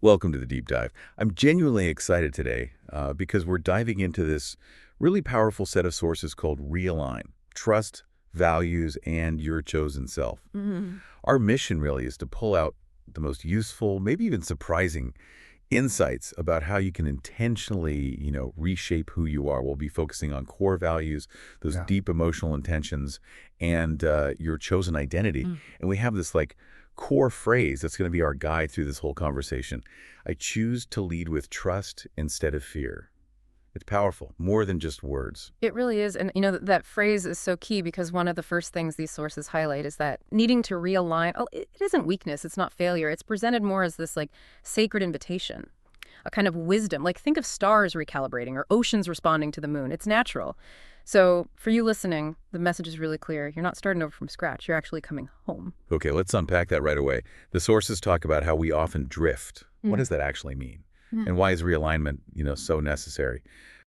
Welcome to the deep dive. I'm genuinely excited today because we're diving into this really powerful set of sources called Realign: Trust, Values, and Your Chosen Self. Mhm. Our mission really is to pull out the most useful, maybe even surprising insights about how you can intentionally, reshape who you are. We'll be focusing on core values, those Yeah. deep emotional intentions, and your chosen identity. Mm. And we have this core phrase that's going to be our guide through this whole conversation. I choose to lead with trust instead of fear. It's powerful, more than just words. It really is. And, that phrase is so key because one of the first things these sources highlight is that needing to realign, it isn't weakness, it's not failure. It's presented more as this sacred invitation, a kind of wisdom. Like think of stars recalibrating or oceans responding to the moon. It's natural. So for you listening, the message is really clear. You're not starting over from scratch. You're actually coming home. Okay, let's unpack that right away. The sources talk about how we often drift. What Mm. does that actually mean? Mm. And why is realignment, so necessary?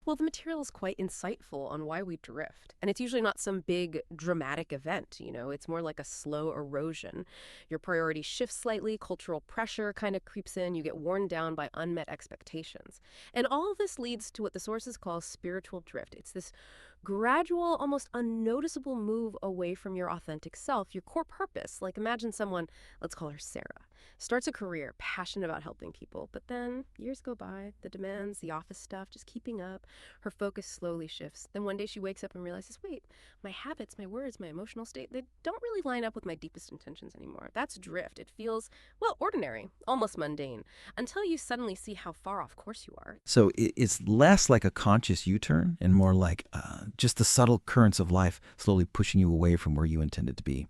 Well, the material is quite insightful on why we drift. And it's usually not some big dramatic event. It's more like a slow erosion. Your priorities shift slightly, cultural pressure kind of creeps in, you get worn down by unmet expectations. And all of this leads to what the sources call spiritual drift. It's this gradual, almost unnoticeable move away from your authentic self, your core purpose. Like imagine someone, let's call her Sarah, starts a career passionate about helping people, but then years go by, the demands, the office stuff, just keeping up. Her focus slowly shifts. Then one day she wakes up and realizes, wait, my habits, my words, my emotional state, they don't really line up with my deepest intentions anymore. That's drift. It feels, well, ordinary, almost mundane, until you suddenly see how far off course you are. So it's less like a conscious U-turn and more like just the subtle currents of life slowly pushing you away from where you intended to be.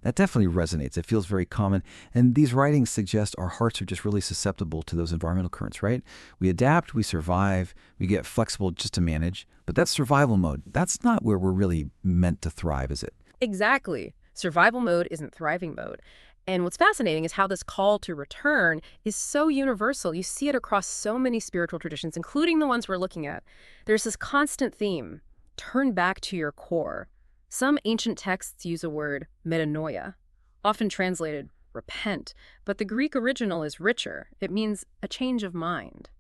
That definitely resonates. It feels very common. And these writings suggest our hearts are just really susceptible to those environmental currents, right? We adapt, we survive, we get flexible just to manage. But that's survival mode. That's not where we're really meant to thrive, is it? Exactly. Survival mode isn't thriving mode. And what's fascinating is how this call to return is so universal. You see it across so many spiritual traditions, including the ones we're looking at. There's this constant theme: turn back to your core. Some ancient texts use a word, metanoia, often translated repent, but the Greek original is richer. It means a change of mind,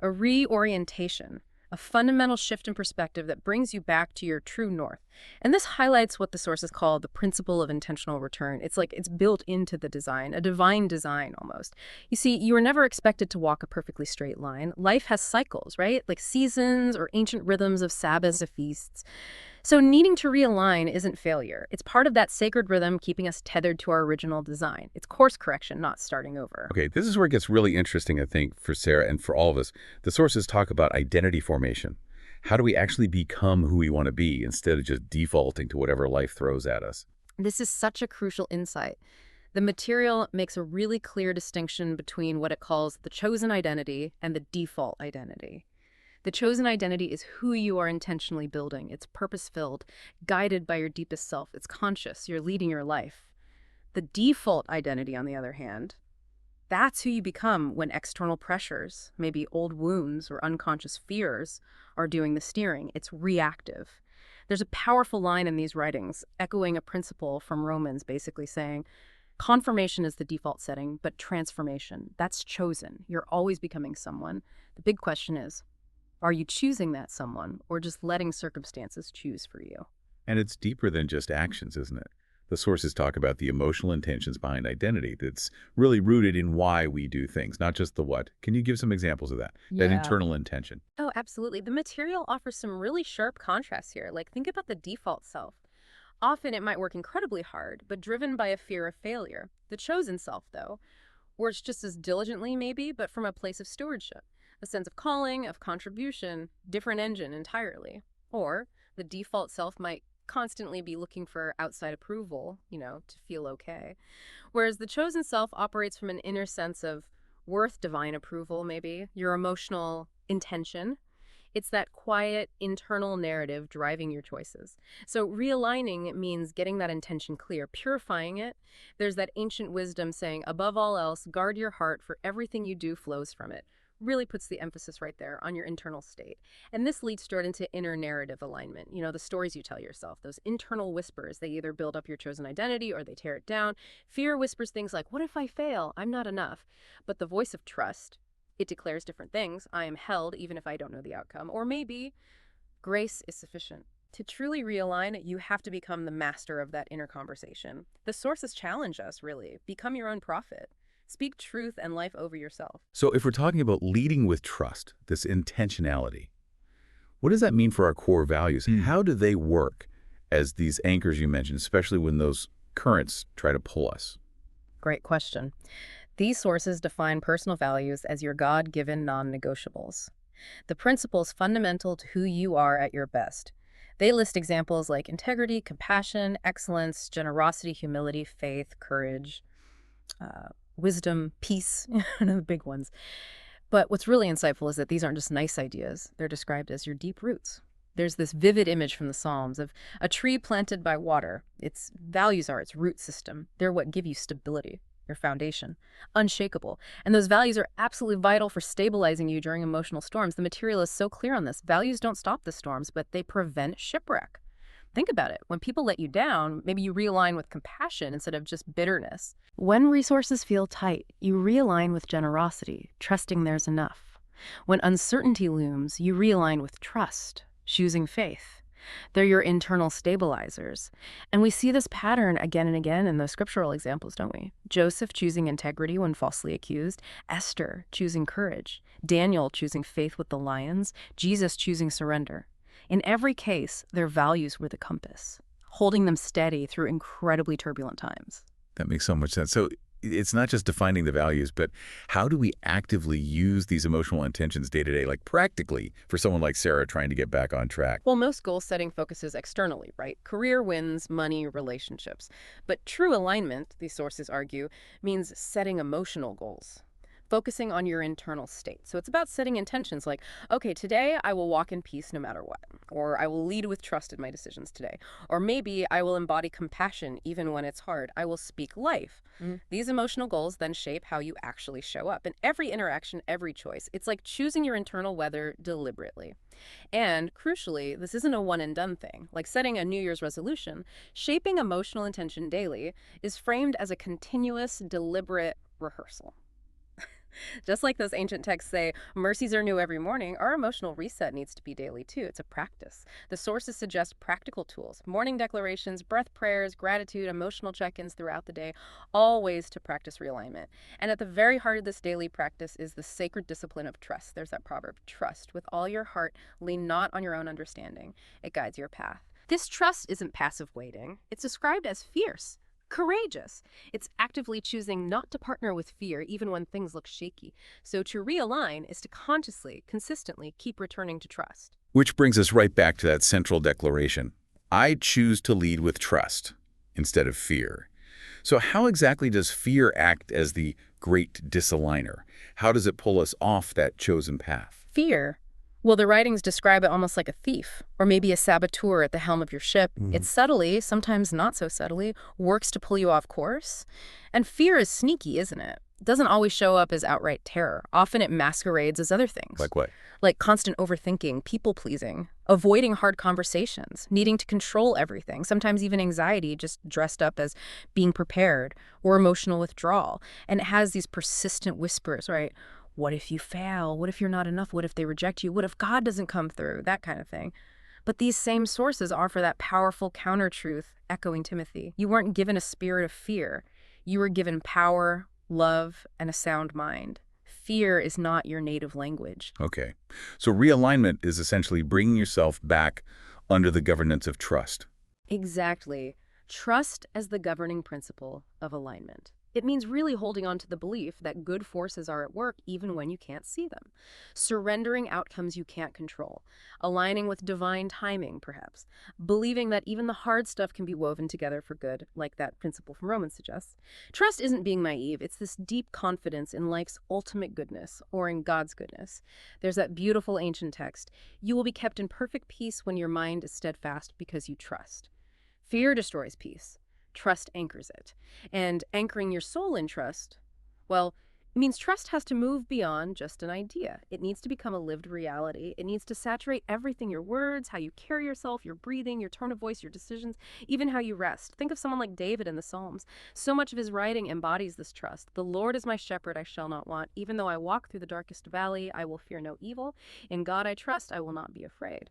a reorientation, a fundamental shift in perspective that brings you back to your true north. And this highlights what the sources call the principle of intentional return. It's like it's built into the design, a divine design almost. You see, you were never expected to walk a perfectly straight line. Life has cycles, right? Like seasons or ancient rhythms of Sabbaths, of feasts. So needing to realign isn't failure. It's part of that sacred rhythm keeping us tethered to our original design. It's course correction, not starting over. Okay, this is where it gets really interesting, I think, for Sarah and for all of us. The sources talk about identity formation. How do we actually become who we want to be instead of just defaulting to whatever life throws at us? This is such a crucial insight. The material makes a really clear distinction between what it calls the chosen identity and the default identity. The chosen identity is who you are intentionally building. It's purpose-filled, guided by your deepest self. It's conscious. You're leading your life. The default identity, on the other hand, that's who you become when external pressures, maybe old wounds or unconscious fears, are doing the steering. It's reactive. There's a powerful line in these writings, echoing a principle from Romans, basically saying, confirmation is the default setting, but transformation, that's chosen. You're always becoming someone. The big question is, are you choosing that someone or just letting circumstances choose for you? And it's deeper than just actions, isn't it? The sources talk about the emotional intentions behind identity that's really rooted in why we do things, not just the what. Can you give some examples of that? That Yeah. internal intention. Oh, absolutely. The material offers some really sharp contrasts here. Like, think about the default self. Often it might work incredibly hard, but driven by a fear of failure. The chosen self, though, works just as diligently, maybe, but from a place of stewardship, a sense of calling, of contribution, different engine entirely. Or the default self might constantly be looking for outside approval, to feel okay. Whereas the chosen self operates from an inner sense of worth, divine approval, maybe, your emotional intention. It's that quiet internal narrative driving your choices. So realigning means getting that intention clear, purifying it. There's that ancient wisdom saying, above all else, guard your heart, for everything you do flows from it. really puts the emphasis right there on your internal state. And this leads straight into inner narrative alignment. You know, the stories you tell yourself, those internal whispers, they either build up your chosen identity or they tear it down. Fear whispers things like, what if I fail? I'm not enough. But the voice of trust, it declares different things. I am held even if I don't know the outcome. Or maybe grace is sufficient. To truly realign, you have to become the master of that inner conversation. The sources challenge us, really. Become your own prophet. Speak truth and life over yourself. So if we're talking about leading with trust, this intentionality, what does that mean for our core values? How do they work as these anchors you mentioned, especially when those currents try to pull us? Great question. These sources define personal values as your God-given non-negotiables. The principles fundamental to who you are at your best. They list examples like integrity, compassion, excellence, generosity, humility, faith, courage, wisdom, peace, the big ones. But what's really insightful is that these aren't just nice ideas. They're described as your deep roots. There's this vivid image from the Psalms of a tree planted by water. Its values are its root system. They're what give you stability, your foundation, unshakable. And those values are absolutely vital for stabilizing you during emotional storms. The material is so clear on this. Values don't stop the storms, but they prevent shipwreck. Think about it. When people let you down, maybe you realign with compassion instead of just bitterness. When resources feel tight, you realign with generosity, trusting there's enough. When uncertainty looms, you realign with trust, choosing faith. They're your internal stabilizers. And we see this pattern again and again in the scriptural examples, don't we? Joseph choosing integrity when falsely accused, Esther choosing courage, Daniel choosing faith with the lions, Jesus choosing surrender. In every case, their values were the compass, holding them steady through incredibly turbulent times. That makes so much sense. So it's not just defining the values, but how do we actively use these emotional intentions day to day, like practically for someone like Sarah trying to get back on track? Well, most goal setting focuses externally, right? Career wins, money, relationships. But true alignment, these sources argue, means setting emotional goals, focusing on your internal state. So it's about setting intentions like, okay, today I will walk in peace no matter what, or I will lead with trust in my decisions today, or maybe I will embody compassion even when it's hard. I will speak life. These emotional goals then shape how you actually show up in every interaction, every choice. It's like choosing your internal weather deliberately. And crucially, this isn't a one and done thing. Like setting a New Year's resolution, shaping emotional intention daily is framed as a continuous, deliberate rehearsal. Just like those ancient texts say, mercies are new every morning, our emotional reset needs to be daily too. It's a practice. The sources suggest practical tools, morning declarations, breath prayers, gratitude, emotional check-ins throughout the day, all ways to practice realignment. And at the very heart of this daily practice is the sacred discipline of trust. There's that proverb, trust with all your heart, lean not on your own understanding. It guides your path. This trust isn't passive waiting. It's described as fierce. Courageous. It's actively choosing not to partner with fear even when things look shaky. So to realign is to consciously, consistently keep returning to trust. Which brings us right back to that central declaration. I choose to lead with trust instead of fear. So how exactly does fear act as the great disaligner? How does it pull us off that chosen path? Fear? Well, the writings describe it almost like a thief, or maybe a saboteur at the helm of your ship. It subtly, sometimes not so subtly, works to pull you off course. And fear is sneaky, isn't it? It doesn't always show up as outright terror. Often it masquerades as other things. Like what? Like constant overthinking, people-pleasing, avoiding hard conversations, needing to control everything, sometimes even anxiety just dressed up as being prepared, or emotional withdrawal. And it has these persistent whispers, right? What if you fail? What if you're not enough? What if they reject you? What if God doesn't come through? That kind of thing. But these same sources offer that powerful counter-truth, echoing Timothy. You weren't given a spirit of fear. You were given power, love, and a sound mind. Fear is not your native language. Okay. So realignment is essentially bringing yourself back under the governance of trust. Exactly. Trust as the governing principle of alignment. It means really holding on to the belief that good forces are at work even when you can't see them. Surrendering outcomes you can't control. Aligning with divine timing, perhaps. Believing that even the hard stuff can be woven together for good, like that principle from Romans suggests. Trust isn't being naive. It's this deep confidence in life's ultimate goodness, or in God's goodness. There's that beautiful ancient text, you will be kept in perfect peace when your mind is steadfast because you trust. Fear destroys peace. Trust anchors it. And anchoring your soul in trust, well, It means trust has to move beyond just an idea. It needs to become a lived reality. It needs to saturate everything, your words, how you carry yourself, your breathing, your tone of voice, your decisions, even how you rest. Think of someone like David in the Psalms. So much of his writing embodies this trust. The Lord is my shepherd, I shall not want. Even though I walk through the darkest valley, I will fear no evil. In God I trust, I will not be afraid.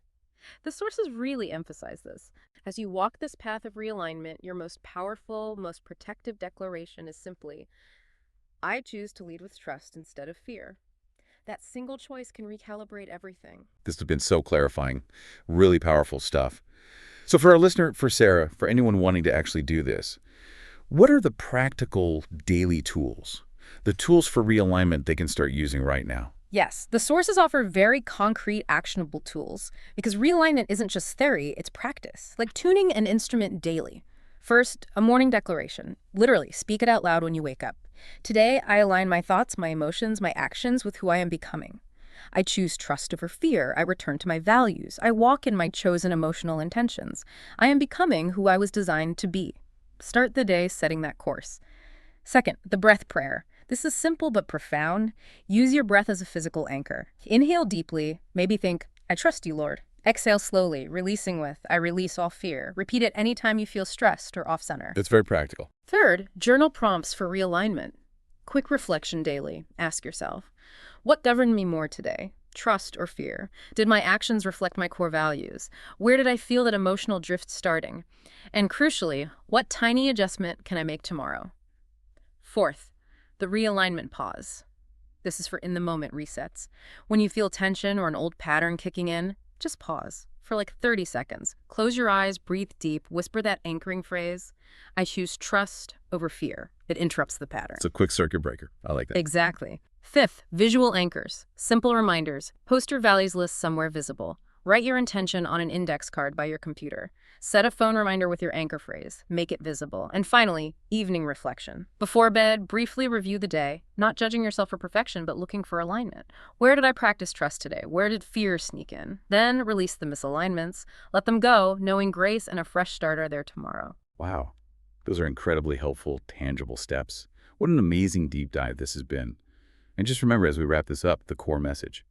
The sources really emphasize this. As you walk this path of realignment, your most powerful, most protective declaration is simply, I choose to lead with trust instead of fear. That single choice can recalibrate everything. This has been so clarifying. Really powerful stuff. So for our listener, for Sarah, for anyone wanting to actually do this, what are the practical daily tools, the tools for realignment they can start using right now? Yes, the sources offer very concrete, actionable tools because realignment isn't just theory, it's practice, like tuning an instrument daily. First, a morning declaration. Literally, speak it out loud when you wake up. Today, I align my thoughts, my emotions, my actions with who I am becoming. I choose trust over fear. I return to my values. I walk in my chosen emotional intentions. I am becoming who I was designed to be. Start the day setting that course. Second, the breath prayer. This is simple but profound. Use your breath as a physical anchor. Inhale deeply. Maybe think, I trust you, Lord. Exhale slowly, releasing with, I release all fear. Repeat it anytime you feel stressed or off-center. It's very practical. Third, journal prompts for realignment. Quick reflection daily. Ask yourself, what governed me more today? Trust or fear? Did my actions reflect my core values? Where did I feel that emotional drift starting? And crucially, what tiny adjustment can I make tomorrow? Fourth, the realignment pause. This is for in-the-moment resets. When you feel tension or an old pattern kicking in, just pause for like 30 seconds. Close your eyes, breathe deep, whisper that anchoring phrase, I choose trust over fear. It interrupts the pattern. It's a quick circuit breaker. I like that. Exactly. Fifth, visual anchors. Simple reminders. Post your values list somewhere visible. Write your intention on an index card by your computer. Set a phone reminder with your anchor phrase. Make it visible. And finally, evening reflection. Before bed, briefly review the day, not judging yourself for perfection, but looking for alignment. Where did I practice trust today? Where did fear sneak in? Then release the misalignments. Let them go, knowing grace and a fresh start are there tomorrow. Wow. Those are incredibly helpful, tangible steps. What an amazing deep dive this has been. And just remember, as we wrap this up, the core message.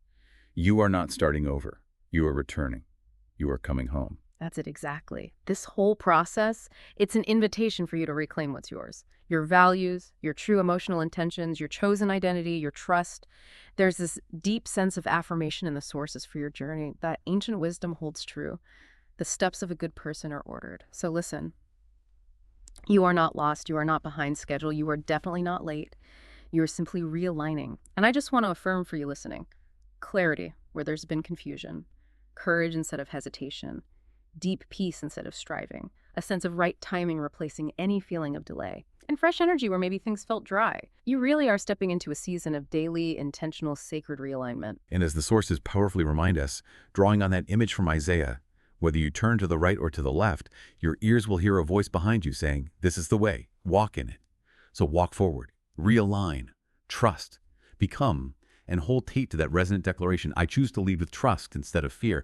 You are not starting over. You are returning. You are coming home. That's it exactly. This whole process, it's an invitation for you to reclaim what's yours. Your values, your true emotional intentions, your chosen identity, your trust. There's this deep sense of affirmation in the sources for your journey that ancient wisdom holds true. The steps of a good person are ordered. So listen, you are not lost. You are not behind schedule. You are definitely not late. You are simply realigning. And I just want to affirm for you listening, clarity where there's been confusion, courage instead of hesitation, deep peace instead of striving, a sense of right timing replacing any feeling of delay, and fresh energy where maybe things felt dry. You really are stepping into a season of daily, intentional, sacred realignment. And as the sources powerfully remind us, drawing on that image from Isaiah, whether you turn to the right or to the left, your ears will hear a voice behind you saying, this is the way, walk in it. So walk forward, realign, trust, become, and hold tight to that resonant declaration, I choose to lead with trust instead of fear.